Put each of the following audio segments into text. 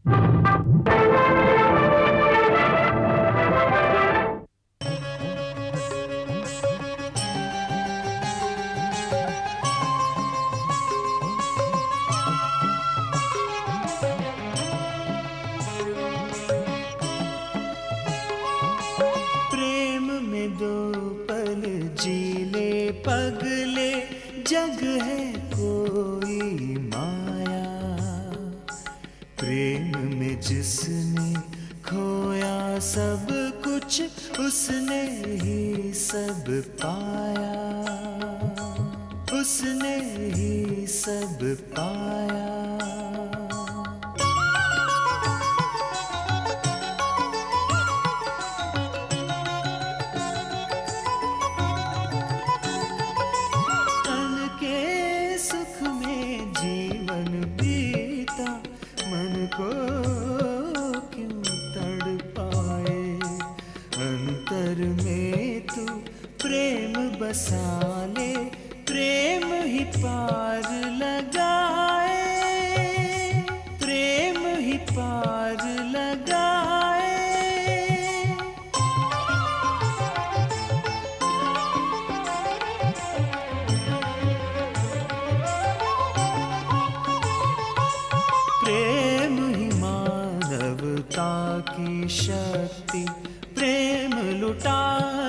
प्रेम में दो पल जीले पगले, जग है कोई माया। प्रेम में जिसने खोया सब कुछ, उसने ही सब पाया, उसने ही सब पाया। को क्यों तड़पाए, अंतर में तू प्रेम बसा ले, प्रेम ही पार लगाए, प्रेम ही पार लगाए। प्रेम ही मानवता की शक्ति, प्रेम लुटा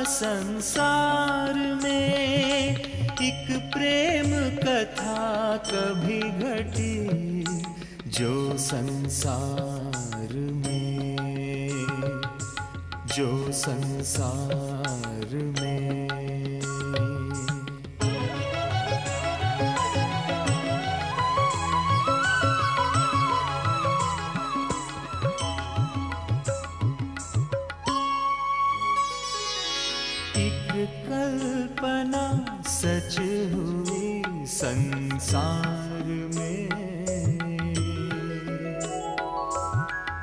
संसार में। एक प्रेम कथा कभी घटी जो संसार में, जो संसार में। कल्पना सच हुई संसार में,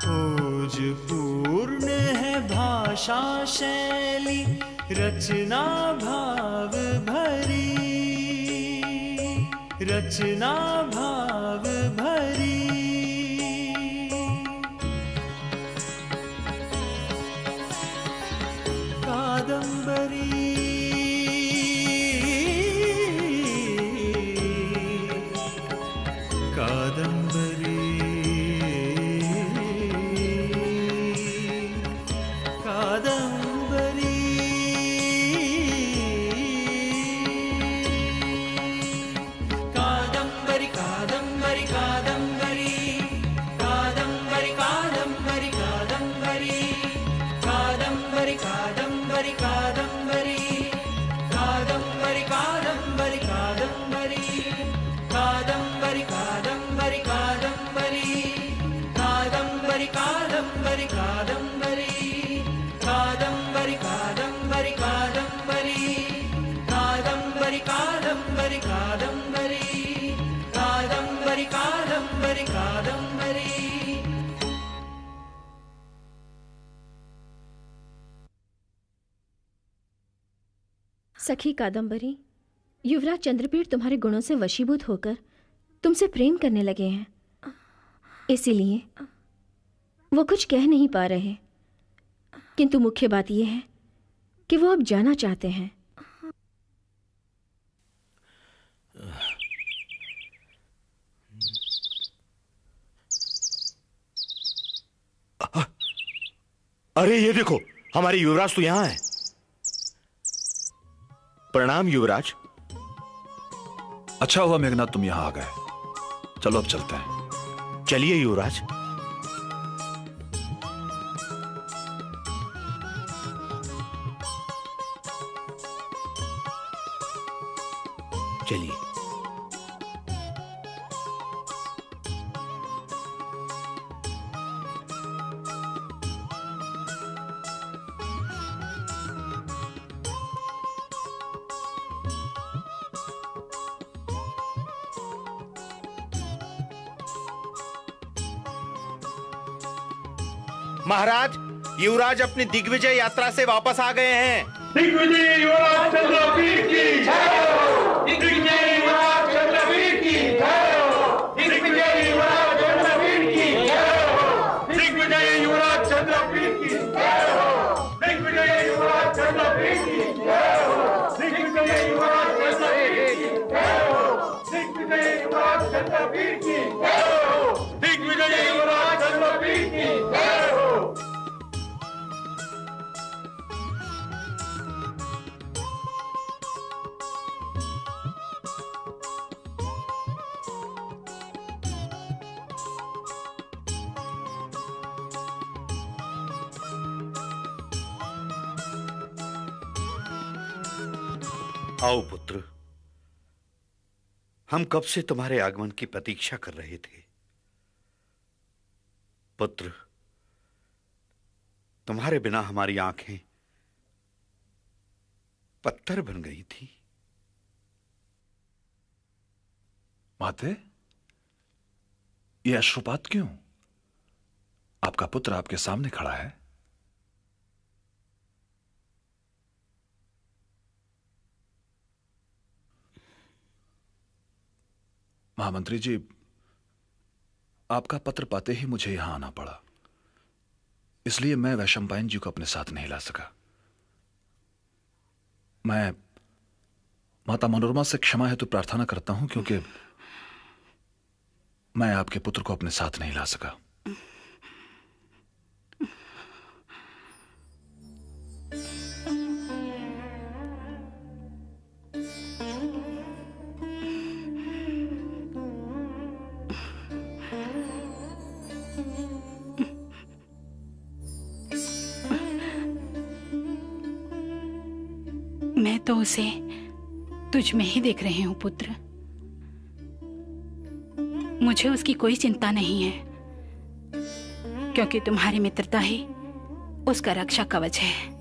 ओज पूर्ण है भाषा शैली, रचना भाव भरी, रचना भाव भरी। कादंबरी सखी कादंबरी, युवराज चंद्रपीठ तुम्हारे गुणों से वशीभूत होकर तुमसे प्रेम करने लगे हैं, इसीलिए वो कुछ कह नहीं पा रहे। किंतु मुख्य बात यह है कि वो अब जाना चाहते हैं। अरे ये देखो, हमारे युवराज तो यहां है। प्रणाम युवराज। अच्छा हुआ मेघनाथ तुम यहां आ गए। चलो अब चलते हैं। चलिए युवराज। चलिए। महाराज, युवराज अपनी दिग्विजय यात्रा से वापस आ गए हैं। दिग्विजय युवराज चंद्रपीठ की जय हो। दिग्विजय युवराज चंद्रपीठ की जय हो। दिग्विजय युवराज चंद्रपीठ की जय हो। चंद्रपीठ की जय हो। दिग्विजय युवराज चंद्रपीठ की जय हो। आओ पुत्र, हम कब से तुम्हारे आगमन की प्रतीक्षा कर रहे थे। पुत्र, तुम्हारे बिना हमारी आंखें पत्थर बन गई थी। माते, ये अश्रुपात क्यों? आपका पुत्र आपके सामने खड़ा है। महामंत्री जी, आपका पत्र पाते ही मुझे यहां आना पड़ा, इसलिए मैं वैशंपायन जी को अपने साथ नहीं ला सका। मैं माता मनोरमा से क्षमा हेतु प्रार्थना करता हूं, क्योंकि मैं आपके पुत्र को अपने साथ नहीं ला सका। मैं तो उसे तुझ में ही देख रही हूं पुत्र। मुझे उसकी कोई चिंता नहीं है, क्योंकि तुम्हारी मित्रता ही उसका रक्षा कवच है।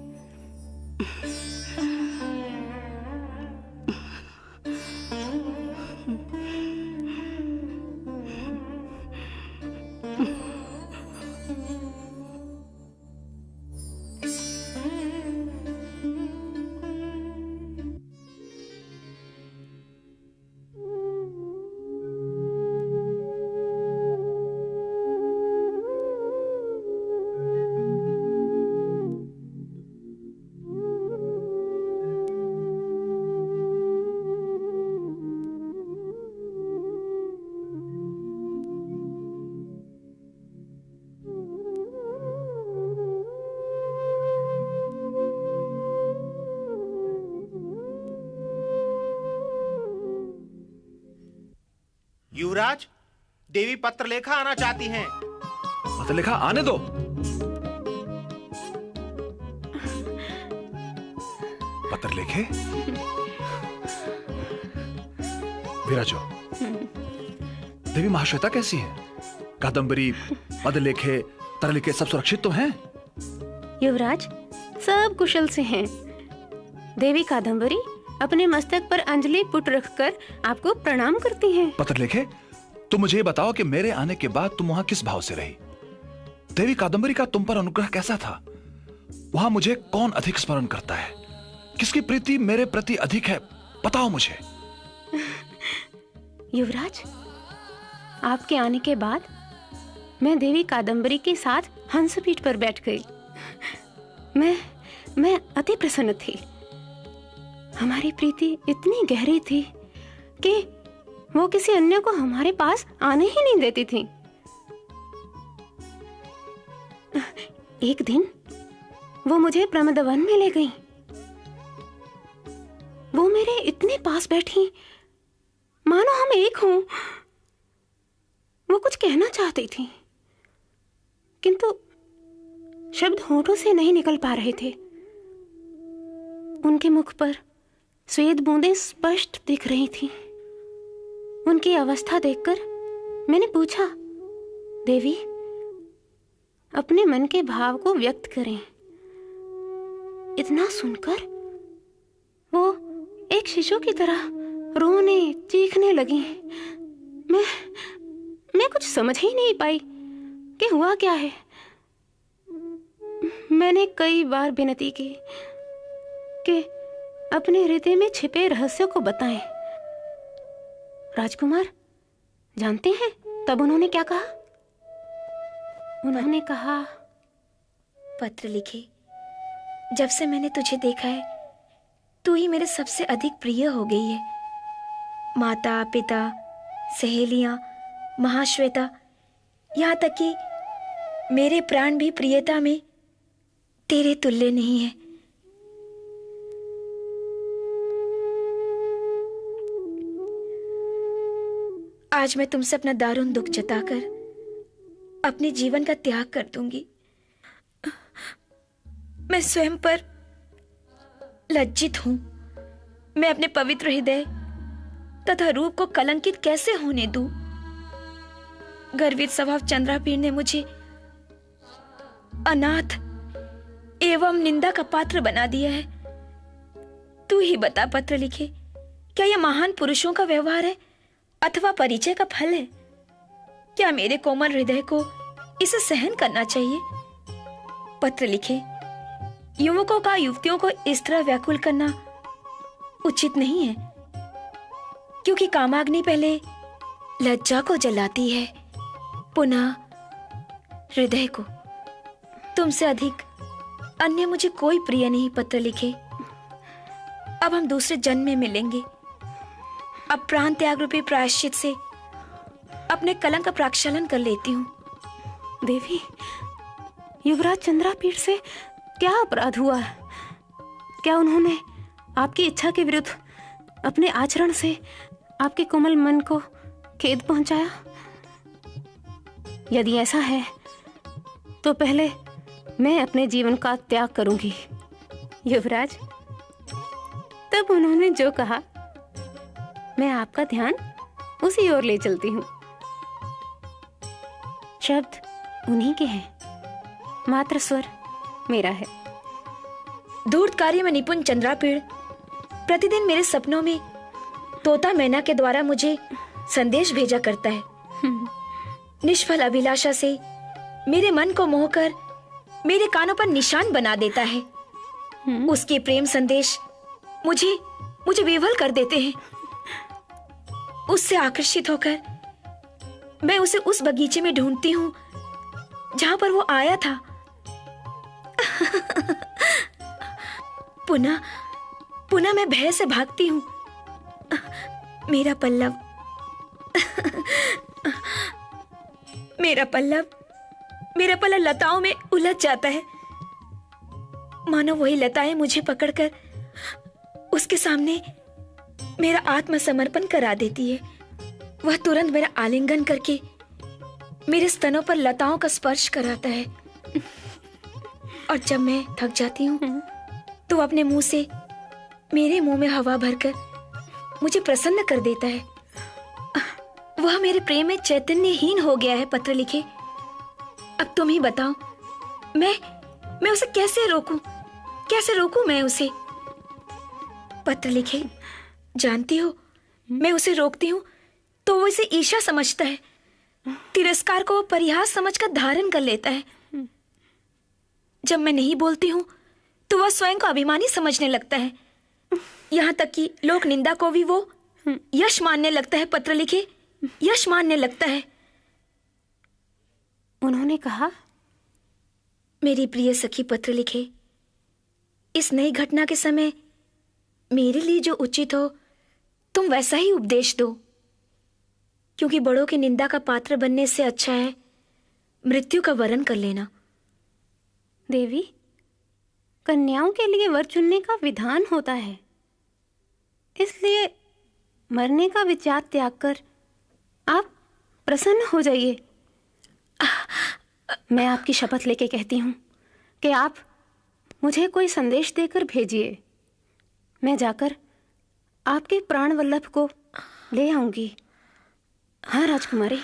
युवराज, देवी पत्र लेखा आना चाहती हैं। पत्र लेखा आने दो। पत्र लेखे? विराजो, देवी महाश्वेता कैसी हैं? कादंबरी, पद लेखे, तरलेखे सब सुरक्षित तो हैं? युवराज, सब कुशल से हैं। देवी कादंबरी अपने मस्तक पर अंजलि पुट रखकर आपको प्रणाम करती हैं। पत्र लेखे, तुम मुझे ये बताओ कि मेरे आने के बाद तुम वहां किस भाव से रही? देवी कादंबरी का तुम पर अनुग्रह कैसा था? वहां मुझे कौन अधिक स्मरण करता है? किसकी प्रीति मेरे प्रति अधिक है? बताओ मुझे। युवराज, आपके आने के बाद मैं देवी कादंबरी के साथ हंसपीठ पर बैठ गई। मैं अति प्रसन्न थी। हमारी प्रीति इतनी गहरी थी कि वो किसी अन्य को हमारे पास आने ही नहीं देती थी। एक दिन वो मुझे प्रमदवन में ले गई। वो मेरे इतने पास बैठी मानो हम एक हों। वो कुछ कहना चाहती थी, किंतु शब्द होठों से नहीं निकल पा रहे थे। उनके मुख पर श्वेत बूंदें स्पष्ट दिख रही थी। उनकी अवस्था देखकर मैंने पूछा, देवी, अपने मन के भाव को व्यक्त करें। इतना सुनकर वो एक शिशु की तरह रोने चीखने लगी। मैं कुछ समझ ही नहीं पाई कि हुआ क्या है। मैंने कई बार विनती की कि अपने हृदय में छिपे रहस्यों को बताएं। राजकुमार जानते हैं तब उन्होंने क्या कहा? उन्होंने कहा, पत्र लिखे, जब से मैंने तुझे देखा है तू ही मेरे सबसे अधिक प्रिय हो गई है। माता पिता सहेलियां, महाश्वेता, यहाँ तक कि मेरे प्राण भी प्रियता में तेरे तुल्य नहीं है। आज मैं तुमसे अपना दारुण दुख जताकर अपने जीवन का त्याग कर दूंगी। मैं स्वयं पर लज्जित हूं। मैं अपने पवित्र हृदय तथा रूप को कलंकित कैसे होने दूं? गर्वित स्वभाव चंद्रापीड़ ने मुझे अनाथ एवं निंदा का पात्र बना दिया है। तू ही बता पत्र लिखे, क्या यह महान पुरुषों का व्यवहार है अथवा परिचय का फल है? क्या मेरे कोमल हृदय को इसे सहन करना चाहिए? पत्र लिखे, युवकों का युवतियों को इस तरह व्याकुल करना उचित नहीं है, क्योंकि कामाग्नि पहले लज्जा को जलाती है, पुनः हृदय को। तुमसे अधिक अन्य मुझे कोई प्रिय नहीं। पत्र लिखे, अब हम दूसरे जन्म में मिलेंगे। अब प्राण त्याग रूपी प्रायश्चित से अपने कलंक का प्रक्षालन कर लेती हूँ। देवी, युवराज चंद्रापीड़ से क्या अपराध हुआ? क्या उन्होंने आपकी इच्छा के विरुद्ध अपने आचरण से आपके कोमल मन को खेद पहुंचाया? यदि ऐसा है तो पहले मैं अपने जीवन का त्याग करूंगी। युवराज, तब उन्होंने जो कहा मैं आपका ध्यान उसी ओर ले चलती हूँ। शब्द उन्हीं के हैं, मात्र स्वर मेरा है। धूर्त कार्य में निपुण चंद्रापीड़ प्रतिदिन मेरे सपनों में तोता मैना के द्वारा मुझे संदेश भेजा करता है। निष्फल अभिलाषा से मेरे मन को मोहकर मेरे कानों पर निशान बना देता है। उसके प्रेम संदेश मुझे विह्वल कर देते हैं। उससे आकर्षित होकर मैं उसे उस बगीचे में ढूंढती हूँ जहां पर वो आया था। पुनः मैं भय से भागती हूँ। मेरा पल्लव लताओं में उलझ जाता है, मानो वही लताएं मुझे पकड़कर उसके सामने मेरा आत्मसमर्पण करा देती है। वह तुरंत मेरा आलिंगन करके मेरे स्तनों पर लताओं का स्पर्श कराता है, और जब मैं थक जाती हूँ तो अपने मुंह से मेरे मुंह में हवा भरकर मुझे प्रसन्न कर देता है। वह मेरे प्रेम में चैतन्यहीन हो गया है। पत्र लिखे, अब तुम ही बताओ, मैं उसे कैसे रोकूं मैं उसे? पत्र लिखे, जानती हो, मैं उसे रोकती हूँ तो वो इसे ईर्ष्या समझता है। तिरस्कार को परिहास समझकर धारण कर लेता है। जब मैं नहीं बोलती हूँ तो वह स्वयं को अभिमानी समझने लगता है। यहाँ तक कि लोक निंदा को भी वो यश मानने लगता है। पत्र लिखे, यश मानने लगता है। उन्होंने कहा, मेरी प्रिय सखी पत्र लिखे, इस नई घटना के समय मेरे लिए जो उचित हो तुम वैसा ही उपदेश दो, क्योंकि बड़ों की निंदा का पात्र बनने से अच्छा है मृत्यु का वरण कर लेना। देवी, कन्याओं के लिए वर चुनने का विधान होता है, इसलिए मरने का विचार त्याग कर आप प्रसन्न हो जाइए। मैं आपकी शपथ लेके कहती हूँ कि आप मुझे कोई संदेश देकर भेजिए। मैं जाकर आपके प्राण वल्लभ को ले आऊंगी। हाँ राजकुमारी,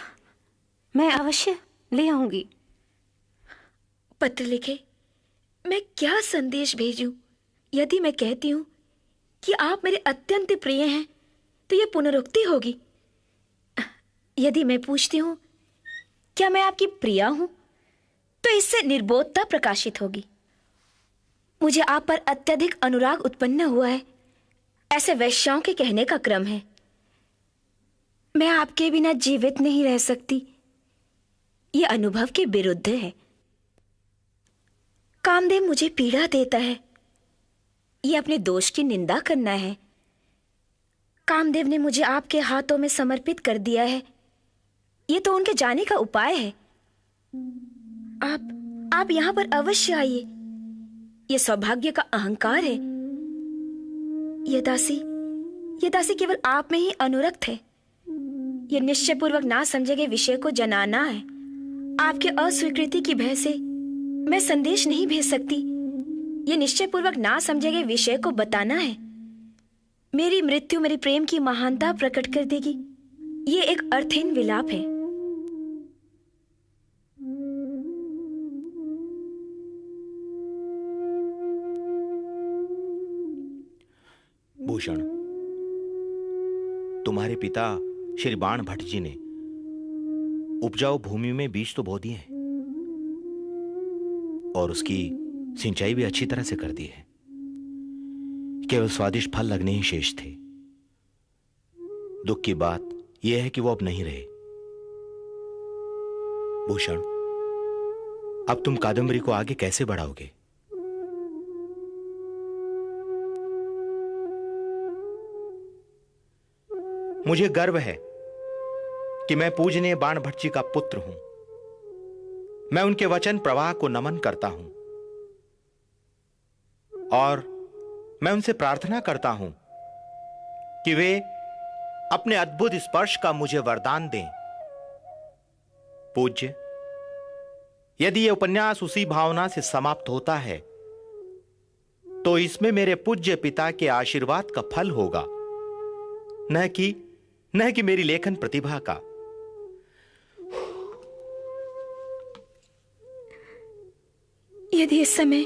मैं अवश्य ले आऊंगी। पत्र लिखे, मैं क्या संदेश भेजूं? यदि मैं कहती हूं कि आप मेरे अत्यंत प्रिय हैं तो यह पुनरुक्ति होगी। यदि मैं पूछती हूं क्या मैं आपकी प्रिया हूं तो इससे निर्बोधता प्रकाशित होगी। मुझे आप पर अत्यधिक अनुराग उत्पन्न हुआ है, ऐसे वैश्याओं के कहने का क्रम है। मैं आपके बिना जीवित नहीं रह सकती, यह अनुभव के विरुद्ध है। कामदेव मुझे पीड़ा देता है, यह अपने दोष की निंदा करना है। कामदेव ने मुझे आपके हाथों में समर्पित कर दिया है। ये तो उनके जाने का उपाय है। आप यहाँ पर अवश्य आइए। ये सौभाग्य का अहंकार है। ये दासी केवल आप में ही अनुरक्त है। ये निश्चयपूर्वक ना समझे गए विषय को जनाना है। आपके अस्वीकृति की भय से मैं संदेश नहीं भेज सकती। ये निश्चयपूर्वक ना समझे गए विषय को बताना है। मेरी मृत्यु मेरे प्रेम की महानता प्रकट कर देगी। ये एक अर्थहीन विलाप है। भूषण, तुम्हारे पिता श्री बाण भट्ट जी ने उपजाऊ भूमि में बीज तो बो दिए हैं और उसकी सिंचाई भी अच्छी तरह से कर दी है। केवल स्वादिष्ट फल लगने ही शेष थे। दुख की बात यह है कि वो अब नहीं रहे। भूषण, अब तुम कादंबरी को आगे कैसे बढ़ाओगे? मुझे गर्व है कि मैं पूजनीय बाण भट्ट जी का पुत्र हूं। मैं उनके वचन प्रवाह को नमन करता हूं और मैं उनसे प्रार्थना करता हूं कि वे अपने अद्भुत स्पर्श का मुझे वरदान दें। पूज्य, यदि यह उपन्यास उसी भावना से समाप्त होता है तो इसमें मेरे पूज्य पिता के आशीर्वाद का फल होगा, न कि मेरी लेखन प्रतिभा का। यदि इस समय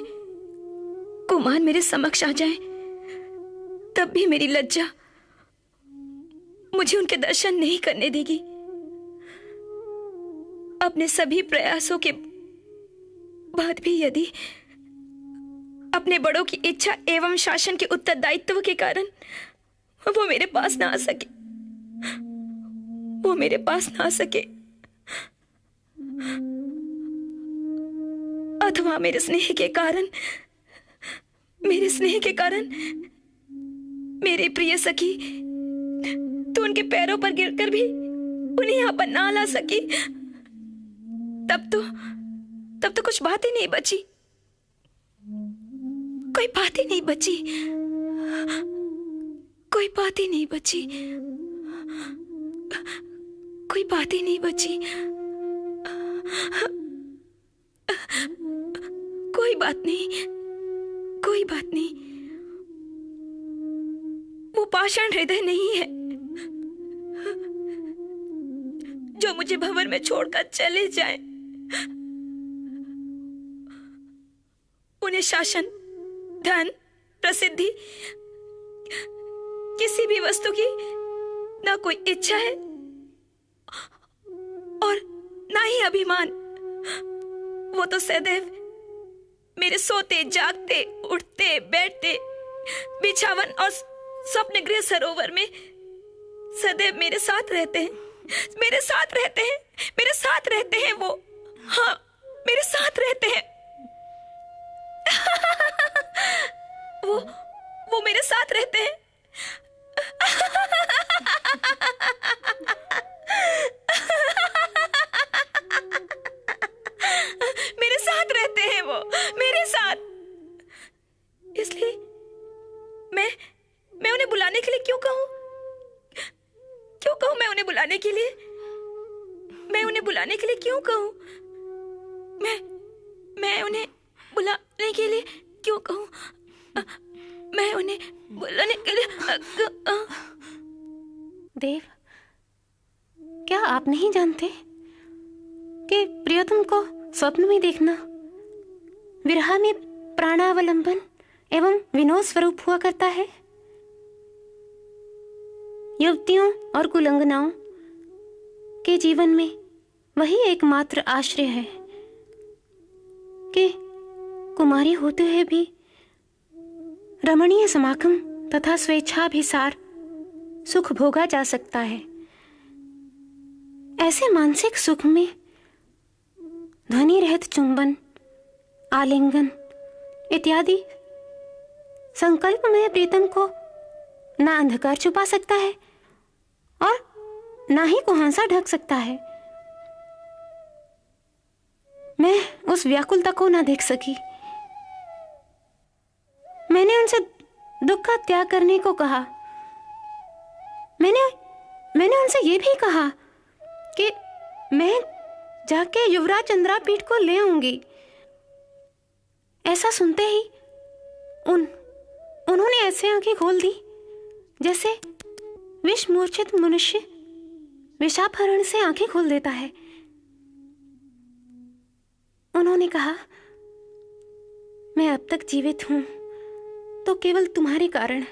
कुमार मेरे समक्ष आ जाए तब भी मेरी लज्जा मुझे उनके दर्शन नहीं करने देगी। अपने सभी प्रयासों के बाद भी यदि अपने बड़ों की इच्छा एवं शासन के उत्तरदायित्व के कारण वो मेरे पास ना आ सके, अथवा मेरे स्नेह के कारण मेरे प्रिय सखी तो उनके पैरों पर गिरकर भी उन्हें यहां पर ना ला सकी, तब तो कुछ बात ही नहीं बची। कोई बात ही नहीं बची। कोई बात नहीं। वो पाषाण हृदय नहीं है जो मुझे भंवर में छोड़कर चले जाए। उन्हें शासन, धन, प्रसिद्धि, किसी भी वस्तु की ना कोई इच्छा है और ना ही अभिमान। वो तो सदैव मेरे सोते, जागते, उठते, बैठते, बिछावन और स्वप्न गृह सरोवर में सदैव मेरे साथ रहते हैं वो। हाँ, मेरे साथ रहते हैं। वो मेरे साथ रहते हैं। मेरे साथ रहते हैं वो, मेरे साथ। इसलिए मैं उन्हें बुलाने के लिए क्यों कहूं मैं उन्हें बुलाने के लिए क्यों कहूं? मैं उन्हें बुलाने के लिए क्यों कहूं? मैं उन्हें बुलाने के लिए देव, क्या आप नहीं जानते कि प्रियतम को स्वप्न में देखना विरह में प्राणावलंबन एवं विनोद स्वरूप हुआ करता है? युवतियों और कुलंगनाओं के जीवन में वही एकमात्र आश्रय है कि कुमारी होते हुए भी रमणीय समागम तथा स्वेच्छाभिसार सुख भोगा जा सकता है। ऐसे मानसिक सुख में ध्वनि रहित चुंबन, आलिंगन इत्यादि संकल्प में प्रीतम को ना अंधकार छुपा सकता है और ना ही कुहासा ढक सकता है। मैं उस व्याकुलता को ना देख सकी। मैंने उनसे दुख का त्याग करने को कहा। मैंने उनसे यह भी कहा कि मैं जाके युवराज चंद्रापीठ को ले आऊंगी। ऐसा सुनते ही उन्होंने ऐसे आंखें खोल दी जैसे विष मूर्छित मनुष्य विषापहरण से आंखें खोल देता है। उन्होंने कहा, मैं अब तक जीवित हूं तो केवल तुम्हारे कारण।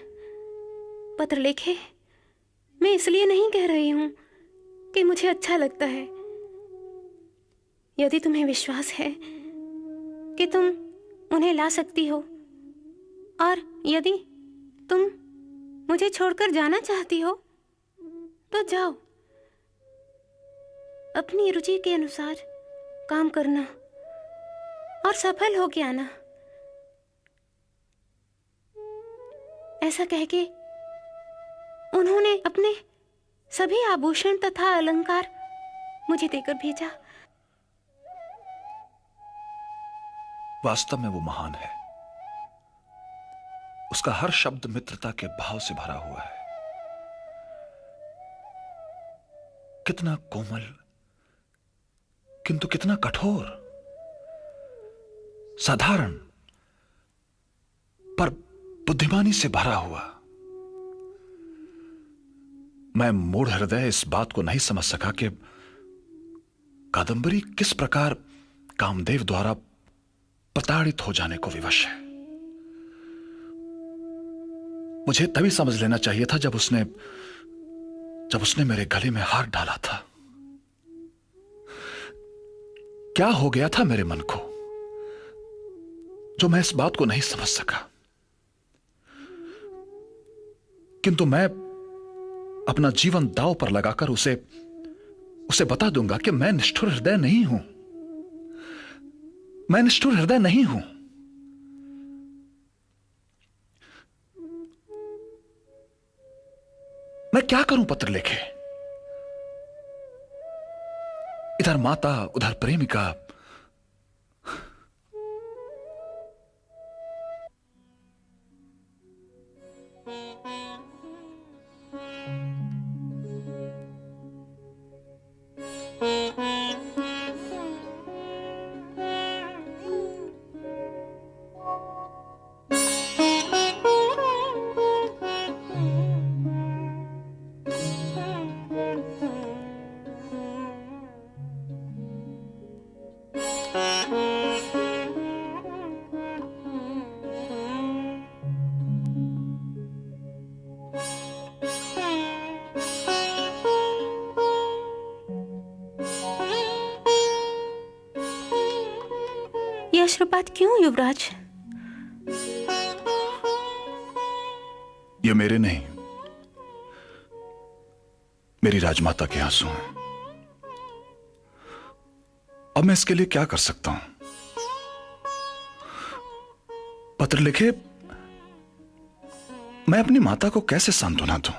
पत्र लिखे मैं इसलिए नहीं कह रही हूं कि मुझे अच्छा लगता है। यदि तुम्हें विश्वास है कि तुम उन्हें ला सकती हो और यदि तुम मुझे छोड़कर जाना चाहती हो तो जाओ। अपनी रुचि के अनुसार काम करना और सफल हो के आना। ऐसा कह के उन्होंने अपने सभी आभूषण तथा अलंकार मुझे देकर भेजा। वास्तव में वो महान है। उसका हर शब्द मित्रता के भाव से भरा हुआ है। कितना कोमल किंतु कितना कठोर, साधारण पर बुद्धिमानी से भरा हुआ। मैं मूढ़ हृदय इस बात को नहीं समझ सका कि कादंबरी किस प्रकार कामदेव द्वारा प्रताड़ित हो जाने को विवश है। मुझे तभी समझ लेना चाहिए था जब उसने मेरे गले में हाथ डाला था। क्या हो गया था मेरे मन को जो मैं इस बात को नहीं समझ सका। किंतु मैं अपना जीवन दांव पर लगाकर उसे बता दूंगा कि मैं निष्ठुर हृदय नहीं हूं। मैं निष्ठुर हृदय नहीं हूं। मैं क्या करूं पत्र लिखे? इधर माता उधर प्रेमिका। ये अश्रुपात क्यों युवराज? ये मेरे नहीं, मेरी राजमाता के आंसू हैं। अब मैं इसके लिए क्या कर सकता हूं? पत्र लिखे मैं अपनी माता को कैसे सांत्वना दूं?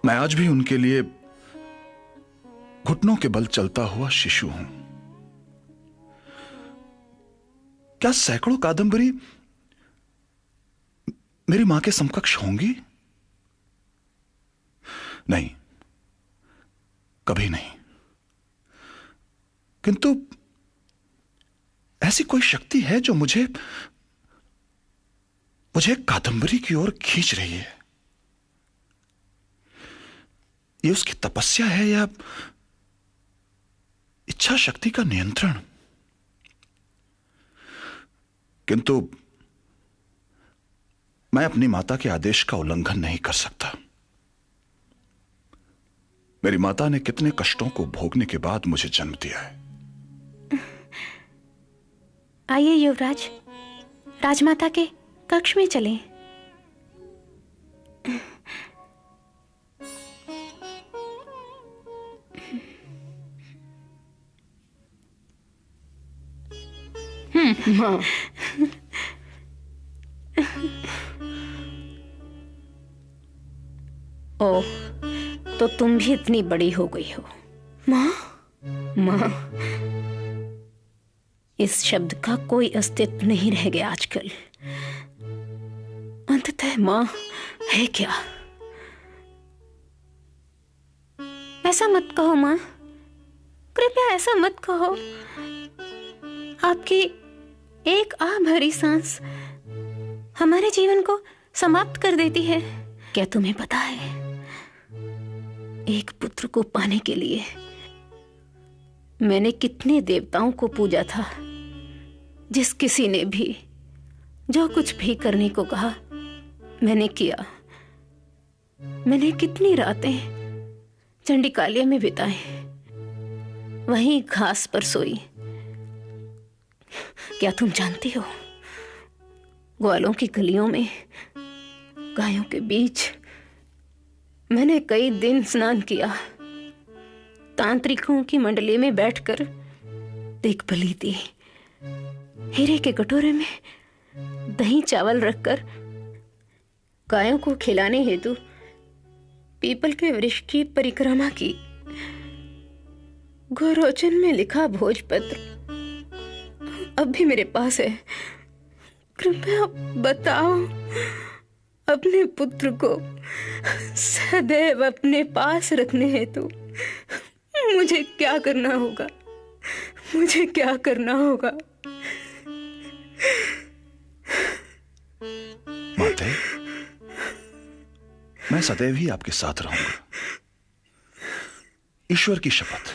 मैं आज भी उनके लिए घुटनों के बल चलता हुआ शिशु हूं। क्या सैकड़ों कादंबरी मेरी मां के समकक्ष होंगी? नहीं, कभी नहीं। किंतु ऐसी कोई शक्ति है जो मुझे कादंबरी की ओर खींच रही है। ये उसकी तपस्या है या इच्छा शक्ति का नियंत्रण? किंतु मैं अपनी माता के आदेश का उल्लंघन नहीं कर सकता। मेरी माता ने कितने कष्टों को भोगने के बाद मुझे जन्म दिया है। आइए युवराज, राजमाता के कक्ष में चलें। तो तुम भी इतनी बड़ी हो गई हो। माँ, माँ, इस शब्द का कोई अस्तित्व नहीं रह गया आजकल। अंततः माँ है क्या? ऐसा मत कहो माँ, कृपया ऐसा मत कहो। आपकी एक आह भरी सांस हमारे जीवन को समाप्त कर देती है। क्या तुम्हें पता है, एक पुत्र को पाने के लिए मैंने कितने देवताओं को पूजा था। जिस किसी ने भी जो कुछ भी करने को कहा मैंने किया। मैंने कितनी रातें चंडिकालय में बिताए, वहीं घास पर सोई। क्या तुम जानती हो, ग्वालों की गलियों में, गायों के बीच मैंने कई दिन स्नान किया। तांत्रिकों की मंडली में बैठकर देखभली दी। हीरे के कटोरे में दही चावल रखकर गायों को खिलाने हेतु पीपल के वृक्ष की परिक्रमा की। गोरोचन में लिखा भोजपत्र अब भी मेरे पास है। कृपया बताओ, अपने पुत्र को सदैव अपने पास रखने हेतु मुझे क्या करना होगा? मुझे क्या करना होगा? माते, मैं सदैव ही आपके साथ रहूंगा। ईश्वर की शपथ,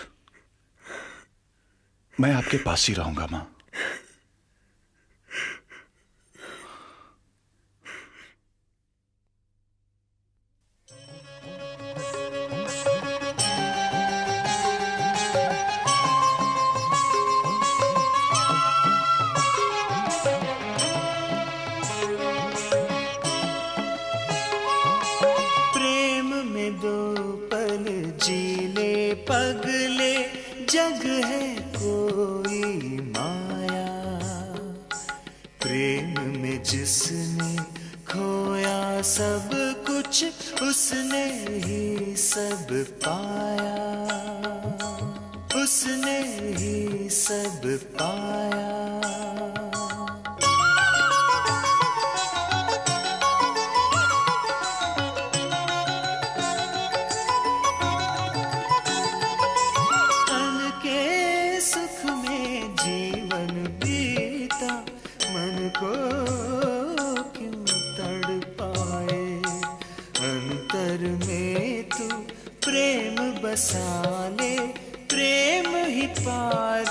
मैं आपके पास ही रहूंगा मां। पगले जग है कोई माया, प्रेम में जिसने खोया सब कुछ उसने ही सब पाया, उसने ही सब पाया। बसा ले प्रेम ही पार